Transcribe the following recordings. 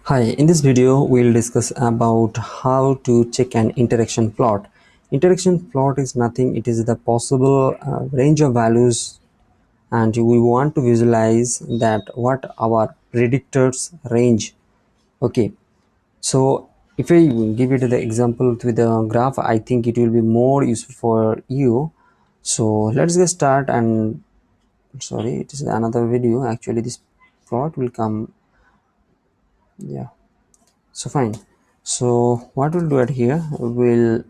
Hi, in this video we'll discuss about how to check an interaction plot. Interaction plot is nothing, it is the possible range of values, and we want to visualize that what our predictors range. Okay, so if I give you the example with the graph, I think it will be more useful for you. So let's get start. And sorry, it is another video. Actually this plot will come, yeah. So fine, so what we'll do at here, we'll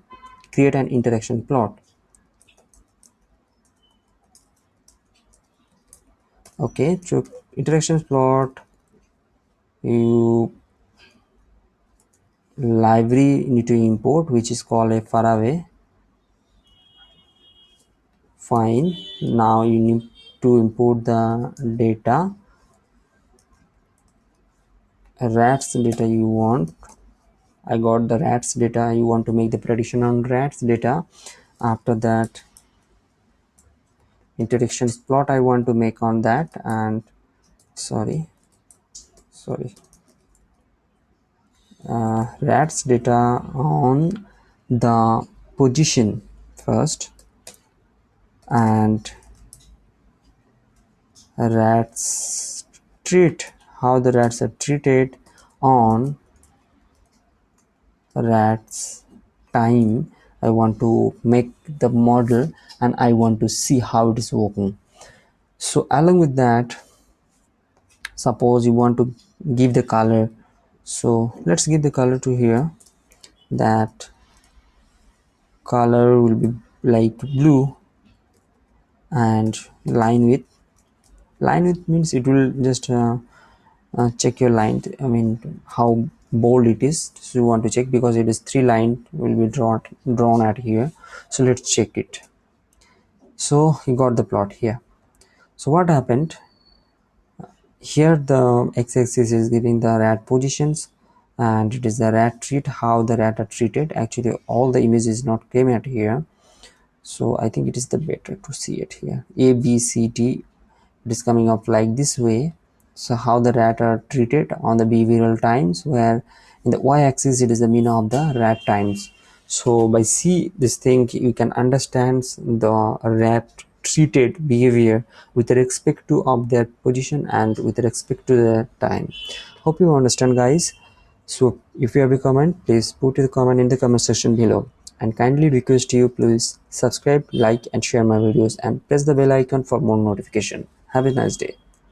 create an interaction plot. Okay, so interaction plot, you library need to import, which is called a faraway. Fine, now you need to import the data, rats data you want. I got the rats data. You want to make the prediction on rats data. After that, interaction plot I want to make on that. And sorry rats data on the position first, and rats treat, how the rats are treated on rats time. I want to make the model and I want to see how it is working. So along with that, suppose you want to give the color, so let's give the color to here. That color will be like blue, and line width means it will just check your line, I mean how bold it is. So you want to check because it is 3 line will be drawn at here. So let's check it. So you got the plot here. So what happened here, the x-axis is giving the rat positions, and it is the rat treat, how the rat are treated. Actually all the image is not came at here, so I think it is the better to see it here. A B C D, it is coming up like this way. So how the rat are treated on the behavioral times, where in the y-axis it is the mean of the rat times. So by see this thing you can understand the rat treated behavior with respect to of their position and with respect to the time. Hope you understand, guys. So if you have a comment, please put the comment in the comment section below, and kindly request you please subscribe, like and share my videos, and press the bell icon for more notification. Have a nice day.